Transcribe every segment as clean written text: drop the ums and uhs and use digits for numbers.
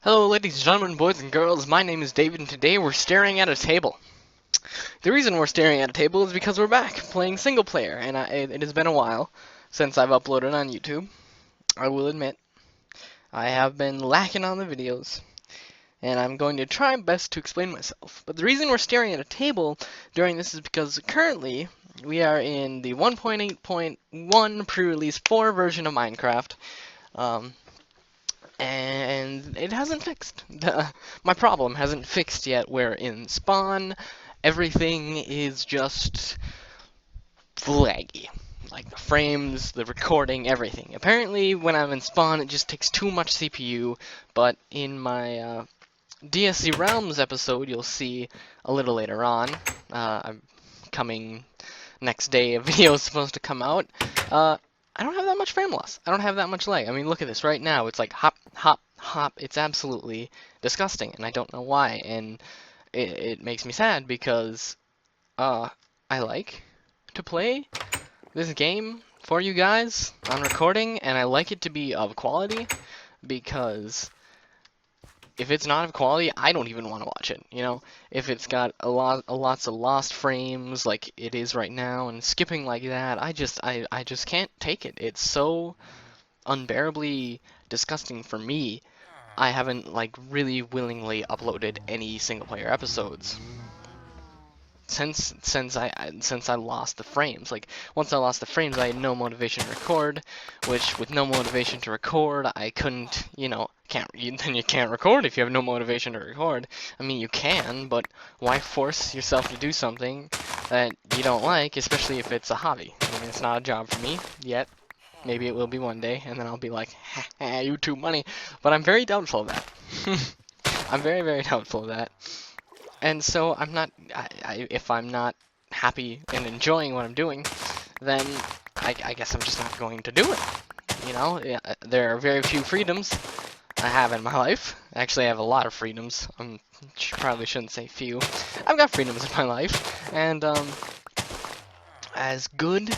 Hello ladies and gentlemen, boys and girls, my name is David and today we're staring at a table. The reason we're staring at a table is because we're back playing single player and it has been a while since I've uploaded on YouTube. I will admit, I have been lacking on the videos and I'm going to try best to explain myself. But the reason we're staring at a table during this is because currently we are in the 1.8.1 pre-release 4 version of Minecraft. And it hasn't fixed. My problem hasn't fixed yet, where in Spawn, everything is just laggy. Like the frames, the recording, everything. Apparently, when I'm in Spawn, it just takes too much CPU, but in my DSC Realms episode, you'll see a little later on, I'm coming next day, a video is supposed to come out, I don't have that much frame loss. I don't have that much lag. I mean, look at this right now. It's like hop, hop, hop. It's absolutely disgusting, and I don't know why. And it makes me sad because I like to play this game for you guys on recording, and I like it to be of quality because if it's not of quality, I don't even want to watch it. You know, if it's got lots of lost frames like it is right now, and skipping like that, I just can't take it. It's so unbearably disgusting for me. I haven't like really willingly uploaded any single player episodes since I lost the frames. Like once I lost the frames, I had no motivation to record, which with no motivation to record, I couldn't, then you can't record if you have no motivation to record. I mean, you can, but why force yourself to do something that you don't like, especially if it's a hobby? I mean, it's not a job for me yet. Maybe it will be one day, and then I'll be like, ha, YouTube money. But I'm very doubtful of that. I'm very, very doubtful of that. And so I'm not, if I'm not happy and enjoying what I'm doing, then I guess I'm just not going to do it. You know, there are very few freedoms I have in my life. Actually, I have a lot of freedoms. Probably shouldn't say few. I've got freedoms in my life, and as good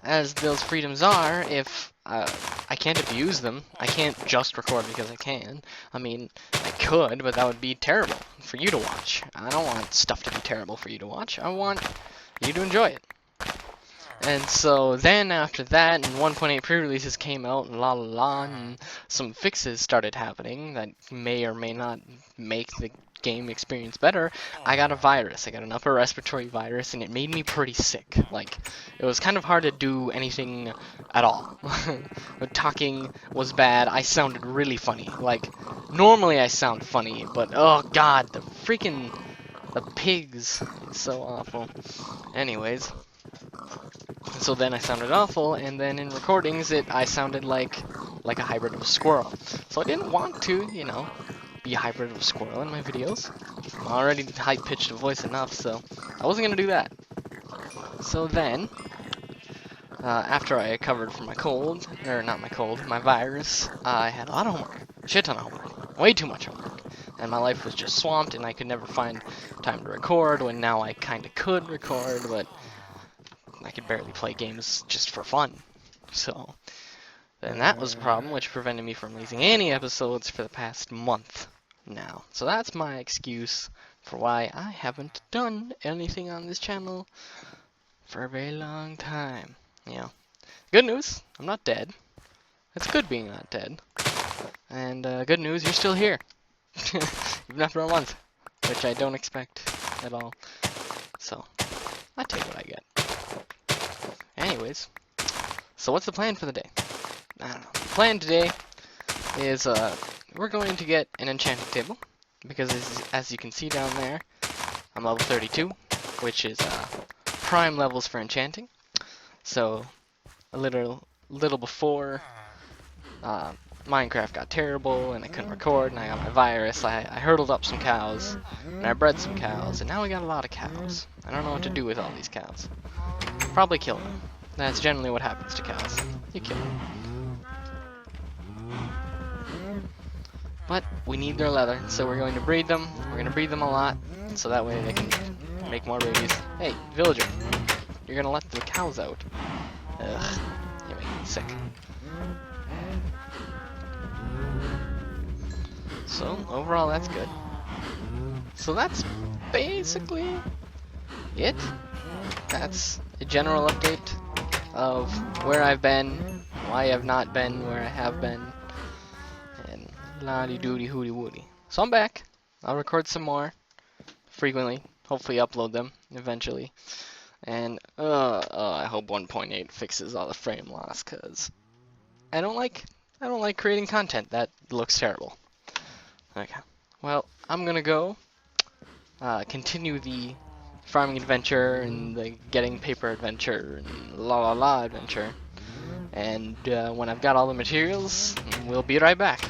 as those freedoms are, if I can't abuse them, I can't just record because I can. I mean, I could, but that would be terrible for you to watch. I don't want stuff to be terrible for you to watch. I want you to enjoy it. And so then after that, and 1.8 pre-releases came out, and la la la, and some fixes started happening that may or may not make the game experience better. I got a virus. I got an upper respiratory virus, and it made me pretty sick. Like, it was kind of hard to do anything at all. Talking was bad. I sounded really funny. Like, normally I sound funny, but oh god, the pigs. It's so awful. Anyways. So then I sounded awful, and then in recordings I sounded like a hybrid of a squirrel. So I didn't want to, be a hybrid of a squirrel in my videos. I'm already high-pitched a voice enough, so I wasn't gonna do that. So then, after I recovered from my cold, or not my cold, my virus, I had a lot of homework, a shit ton of homework, way too much homework. And my life was just swamped, and I could never find time to record, when now I kinda could record, but I could barely play games just for fun. So, then that was a problem, which prevented me from releasing any episodes for the past month now. So that's my excuse for why I haven't done anything on this channel for a very long time. Good news, I'm not dead. It's good being not dead. And good news, you're still here. Even after a month, which I don't expect at all. So, I take what I get. Anyways, so what's the plan for the day? I don't know. The plan today is we're going to get an enchanting table, because as you can see down there, I'm level 32, which is prime levels for enchanting. So a little before Minecraft got terrible and I couldn't record and I got my virus, I hurdled up some cows and I bred some cows, and now we got a lot of cows. I don't know what to do with all these cows. Probably kill them. That's generally what happens to cows. You kill them. But we need their leather, so we're going to breed them. We're going to breed them a lot, so that way they can make more babies. Hey, villager, you're going to let the cows out. Ugh, you're making me sick. So overall, that's good. So that's basically it. That's a general update of where I've been, why I've not been where I have been, and la-di-doody hooty woody. So I'm back. I'll record some more frequently. Hopefully upload them eventually. And I hope 1.8 fixes all the frame loss, cause I don't like creating content that looks terrible. Okay. Well, I'm gonna go continue the farming adventure and the getting paper adventure and la la la adventure. And when I've got all the materials, we'll be right back.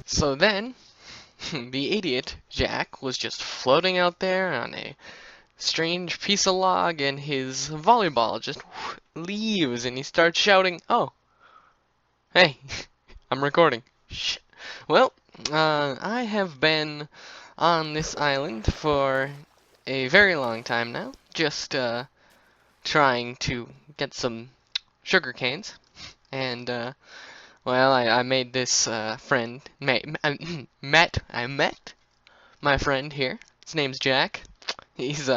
So then, the idiot, Jack, was just floating out there on a strange piece of log, and his volleyball just leaves, and he starts shouting, "Oh, hey, I'm recording." Shit. Well, I have been on this island for a very long time now, just trying to get some sugar canes, and well, I made this friend. I met my friend here. His name's Jack. He's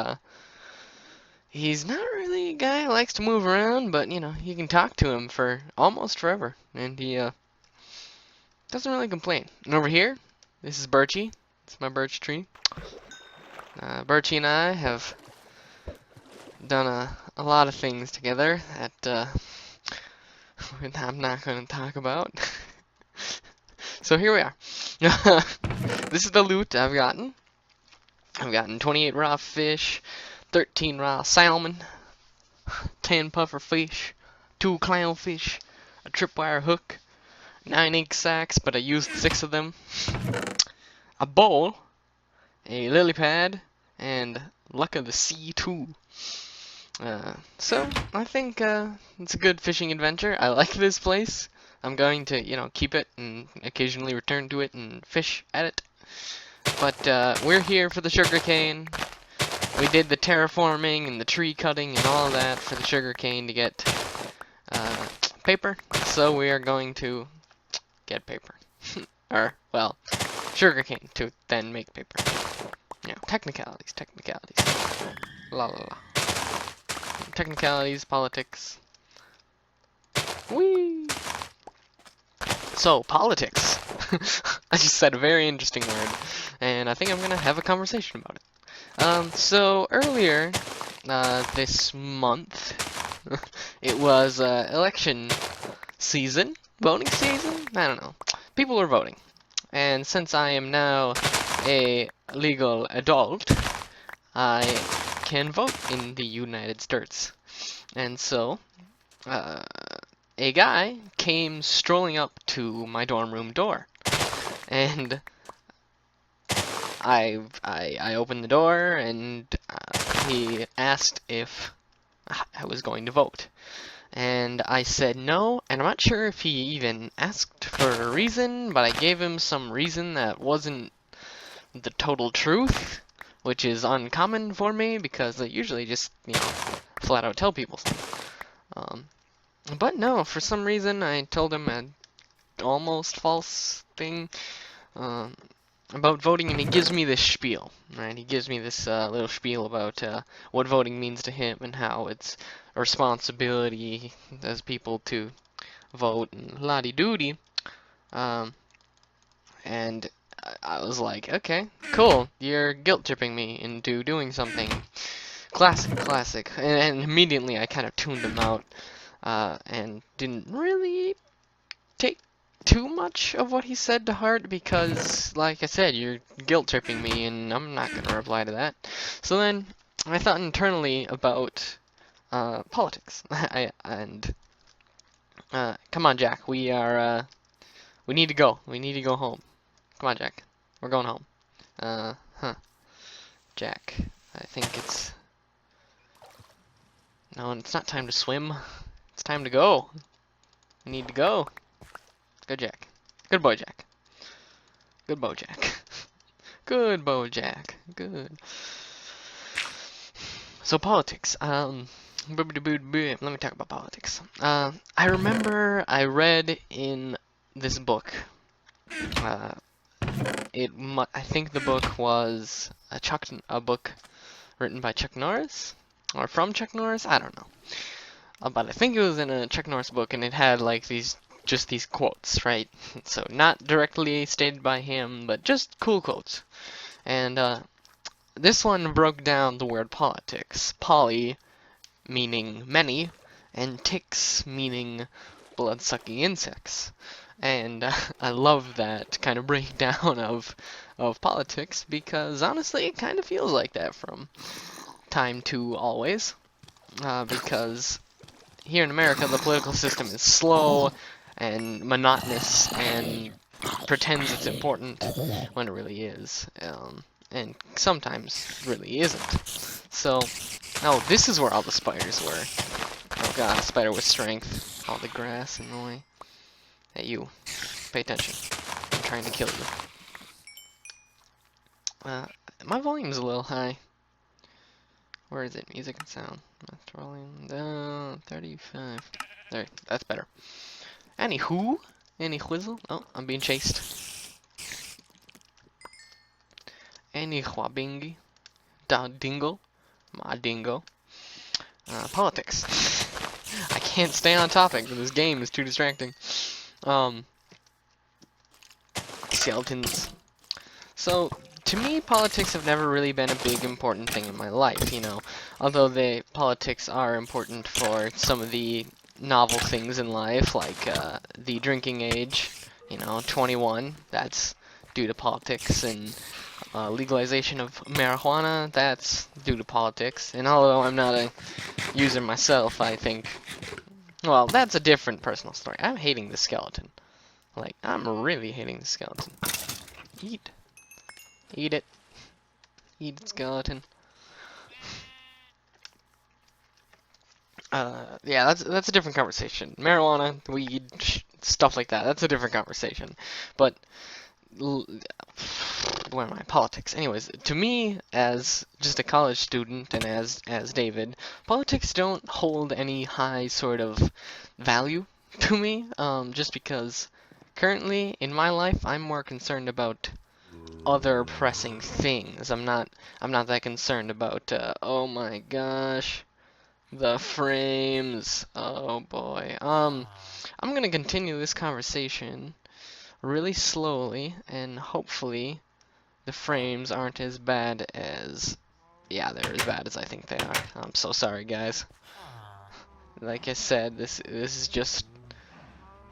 he's not really a guy who likes to move around, but you know, you can talk to him for almost forever, and he doesn't really complain. And over here, this is Birchie. It's my birch tree. Birchie and I have done a lot of things together that I'm not going to talk about. So here we are. This is the loot I've gotten. I've gotten 28 raw fish, 13 raw salmon, 10 puffer fish, 2 clownfish, a tripwire hook, 9 ink sacks, but I used 6 of them, a bowl, a lily pad, and luck of the sea too. So I think it's a good fishing adventure. I like this place. I'm going to, you know, keep it and occasionally return to it and fish at it. But we're here for the sugarcane. We did the terraforming and the tree cutting and all that for the sugarcane to get paper. So we are going to get paper. Or, well, sugarcane to then make paper. Yeah, technicalities. La la la. Technicalities, politics. Whee! So, politics. I just said a very interesting word, and I think I'm gonna have a conversation about it. So earlier this month, it was election season, voting season. I don't know. People were voting, and since I am now a legal adult, I can vote in the United States. And so, a guy came strolling up to my dorm room door, and I opened the door, and he asked if I was going to vote. And I said no, and I'm not sure if he even asked for a reason, but I gave him some reason that wasn't the total truth, which is uncommon for me because I usually just, you know, flat out tell people something. But no, for some reason I told him an almost false thing about voting, and he gives me this spiel, right? He gives me this little spiel about what voting means to him and how it's a responsibility as people to vote and la-di-doody. And I was like, okay, cool, you're guilt-tripping me into doing something. Classic. And immediately I kind of tuned him out and didn't really take too much of what he said to heart because, like I said, you're guilt-tripping me and I'm not going to reply to that. So then I thought internally about politics. Come on, Jack, we need to go. We need to go home. Come on, Jack. We're going home. Jack, I think it's... No, it's not time to swim. It's time to go. We need to go. Good Jack. Good boy, Jack. Good boy, Jack. Good boy, Jack. Good. So politics. Let me talk about politics. I remember I read in this book I think the book was a book written by Chuck Norris, or from Chuck Norris. I don't know, but I think it was in a Chuck Norris book, and it had like just these quotes, right? So not directly stated by him, but just cool quotes. And this one broke down the word politics. Poly meaning many, and ticks meaning blood-sucking insects. And I love that kind of breakdown of politics because honestly, it kind of feels like that from time to always. Because here in America, the political system is slow and monotonous and pretends it's important when it really is. And sometimes really isn't. So, oh, this is where all the spiders were. Oh god, a spider with strength. All the grass in the way. Hey, you. Pay attention. I'm trying to kill you. My volume's a little high. Where is it? Music and sound. Master volume. 35. There, that's better. Anywho. Any whizzle? Oh, I'm being chased. Any wabingy. Da dingle. Ma dingo. Politics. I can't stay on topic, but this game is too distracting. Skeletons. So, to me, politics have never really been a big important thing in my life, you know. Although politics are important for some of the novel things in life, like the drinking age, you know, 21, that's due to politics, and legalization of marijuana, that's due to politics. And although I'm not a user myself, I think, well, that's a different personal story. I'm hating the skeleton. Like, I'm really hating the skeleton. Eat. Eat it. Eat it, skeleton. Yeah, that's a different conversation. Marijuana, weed, stuff like that. That's a different conversation. But where am I? Politics. Anyways, to me, as just a college student and as David, politics don't hold any high sort of value to me. Just because currently in my life, I'm more concerned about other pressing things. I'm not that concerned about oh my gosh, the frames. Oh boy. I'm gonna continue this conversation really slowly, and hopefully the frames aren't as bad as, yeah, they're as bad as I think they are. I'm so sorry, guys. Like I said, this is just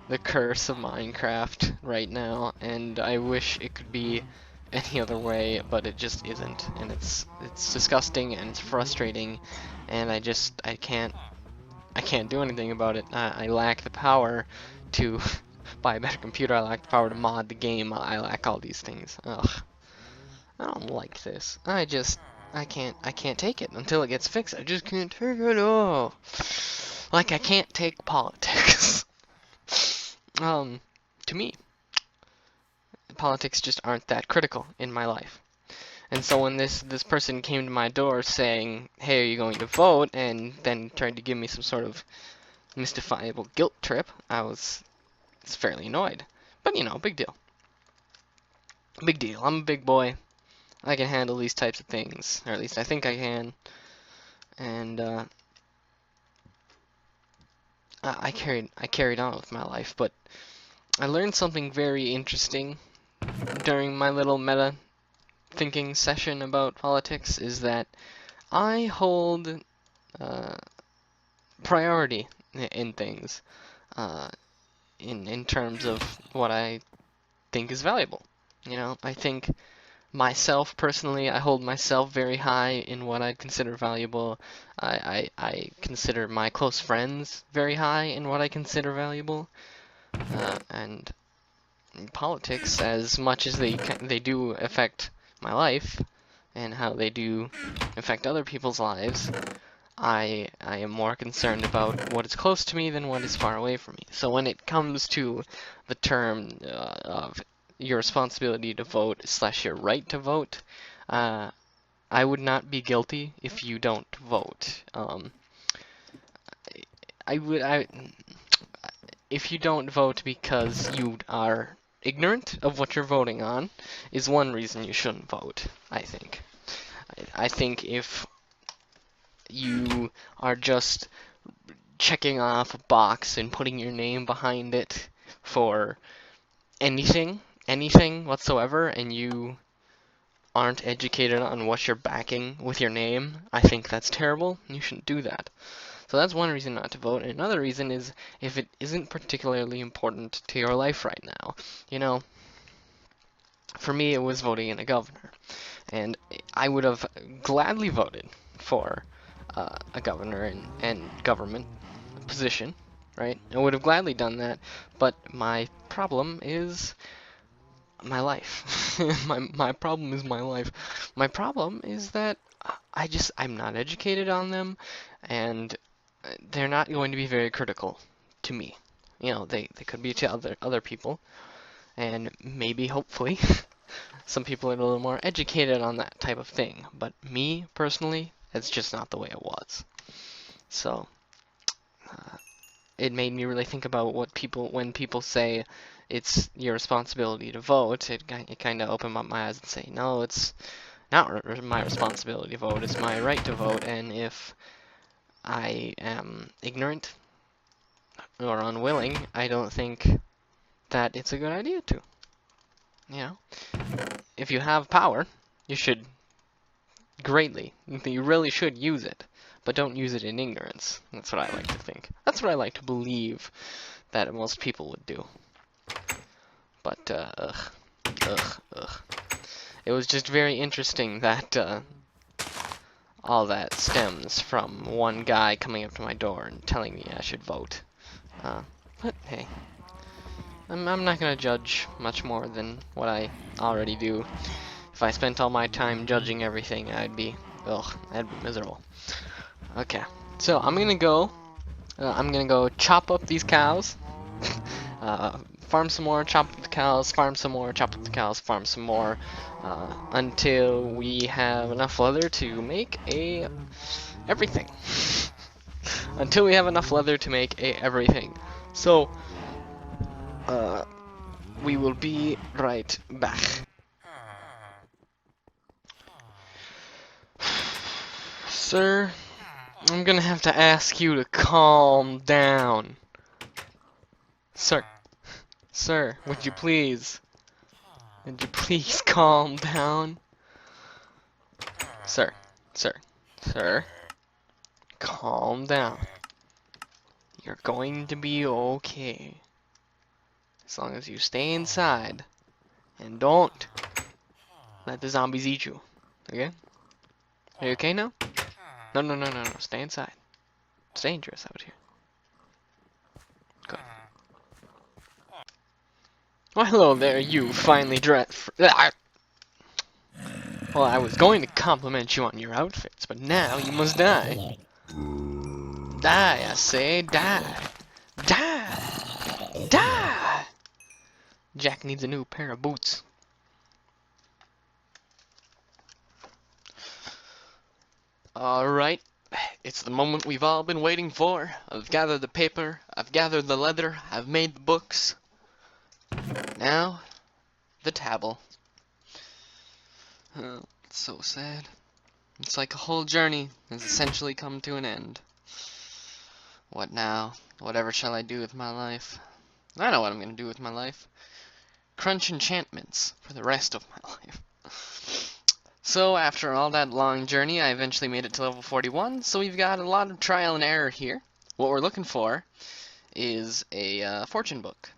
the curse of Minecraft right now, and I wish it could be any other way, but it just isn't, and it's disgusting and it's frustrating, and I can't do anything about it. I lack the power to buy a better computer. I lack the power to mod the game. I lack all these things. Ugh, I don't like this. I can't take it until it gets fixed. I just can't take it. Oh, like I can't take politics. To me, politics just aren't that critical in my life. And so when this person came to my door saying, "Hey, are you going to vote?" and then tried to give me some sort of mystifiable guilt trip, I was fairly annoyed. But you know, big deal. Big deal. I'm a big boy. I can handle these types of things, or at least I think I can. And I carried on with my life, but I learned something very interesting during my little meta thinking session about politics, is that I hold priority in things, in terms of what I think is valuable. You know, I think myself personally, I hold myself very high in what I consider valuable. I consider my close friends very high in what I consider valuable, and politics, as much as they do affect my life and how they do affect other people's lives, I am more concerned about what is close to me than what is far away from me. So when it comes to the term of your responsibility to vote / your right to vote, I would not be guilty if you don't vote. If you don't vote because you are ignorant of what you're voting on is one reason you shouldn't vote, I think. I think if you are just checking off a box and putting your name behind it for anything whatsoever, and you aren't educated on what you're backing with your name, I think that's terrible. You shouldn't do that. So that's one reason not to vote. And another reason is if it isn't particularly important to your life right now. You know, for me, it was voting in a governor. And I would have gladly voted for a governor and government position, right? I would have gladly done that. But my problem is my life. my problem is my life. My problem is that I'm not educated on them, and they're not going to be very critical to me. You know, they could be to other people, and maybe hopefully some people are a little more educated on that type of thing. But me personally, it's just not the way it was. So it made me really think about when people say it's your responsibility to vote. It kind of opened up my eyes and say, no, it's not my responsibility to vote. It's my right to vote, and if I am ignorant or unwilling, I don't think that it's a good idea to. You know, if you have power, you should you really should use it, but don't use it in ignorance. That's what I like to think. That's what I like to believe that most people would do. But, it was just very interesting that, all that stems from one guy coming up to my door and telling me I should vote. But hey, I'm not gonna judge much more than what I already do. If I spent all my time judging everything, I'd be miserable. Okay, so I'm gonna go chop up these cows, farm some more, chop up the cows, farm some more, chop up the cows, farm some more, until we have enough leather to make everything. Until we have enough leather to make everything. So, we will be right back. Sir, I'm gonna have to ask you to calm down. Sir, would you please calm down? Sir, calm down. You're going to be okay. As long as you stay inside and don't let the zombies eat you. Okay? Are you okay now? No. Stay inside. It's dangerous out here. Good. Well, hello there, you finely dressed. Well, I was going to compliment you on your outfits, but now you must die. Die, I say, die. Die! Die! Jack needs a new pair of boots. Alright, it's the moment we've all been waiting for. I've gathered the paper, I've gathered the leather, I've made the books. Now, the tabble. Oh, it's so sad. It's like a whole journey has essentially come to an end. What now? Whatever shall I do with my life? I know what I'm gonna do with my life. Crunch enchantments for the rest of my life. So after all that long journey, I eventually made it to level 41, so we've got a lot of trial and error here. What we're looking for is a fortune book.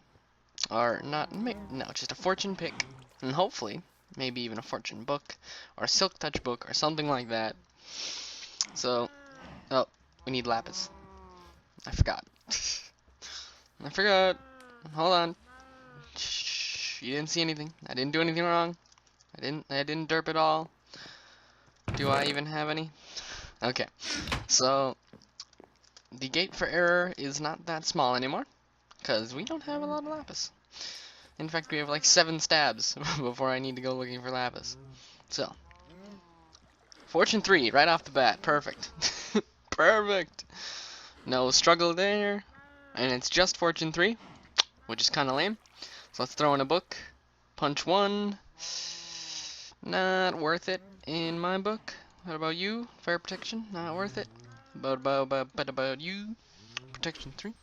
Or not, no, just a fortune pick. And hopefully, maybe even a fortune book, or a silk touch book, or something like that. So, oh, we need lapis. I forgot. Hold on. Shh, you didn't see anything. I didn't do anything wrong. I didn't derp at all. Do I even have any? Okay. So, the gate for error is not that small anymore, because we don't have a lot of lapis. In fact, we have like 7 stabs before I need to go looking for lapis. So, fortune 3 right off the bat. Perfect. Perfect. No struggle there. And it's just fortune 3, which is kind of lame. So let's throw in a book. Punch 1. Not worth it in my book. What about you? Fire protection? Not worth it. About you? Protection 3.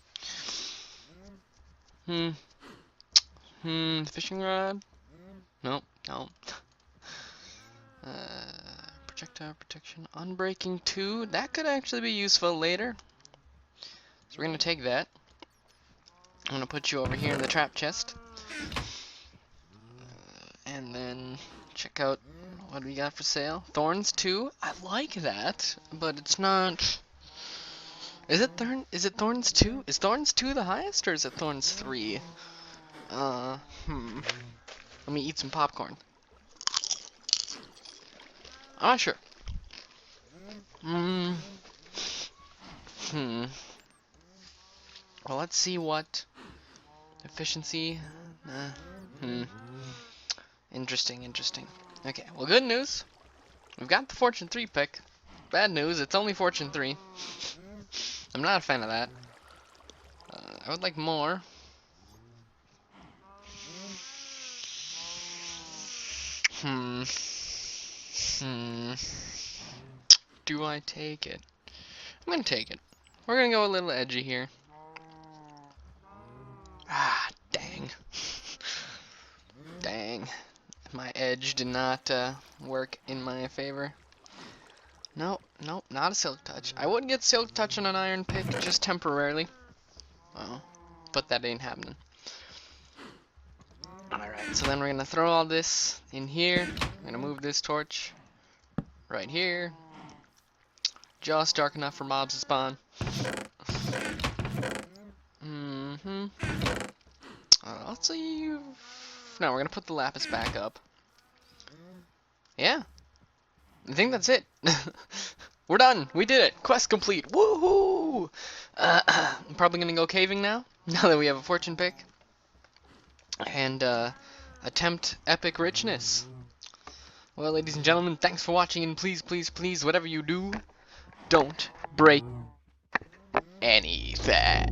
Fishing rod? Nope, no. Projectile protection. Unbreaking 2. That could actually be useful later. So we're gonna take that. I'm gonna put you over here in the trap chest. And then check out what we got for sale. Thorns 2. I like that, but it's not. Is it Thorns 2? Is Thorns 2 the highest, or is it Thorns 3? Let me eat some popcorn. I'm not sure. Well, let's see what efficiency. Interesting. Okay, well, good news. We've got the Fortune 3 pick. Bad news, it's only Fortune 3. I'm not a fan of that. I would like more. Do I take it? I'm gonna take it. We're gonna go a little edgy here. Ah, dang. Dang. My edge did not work in my favor. Nope, not a Silk Touch. I would get Silk Touch on an Iron Pick just temporarily. Oh, but that ain't happening. Alright, so then we're gonna throw all this in here. I'm gonna move this torch right here. Just dark enough for mobs to spawn. Let's see. No, we're gonna put the lapis back up. Yeah. I think that's it. We're done. We did it. Quest complete. Woohoo! I'm probably gonna go caving now that we have a fortune pick. And attempt epic richness. Well, ladies and gentlemen, thanks for watching, and please, whatever you do, don't break anything.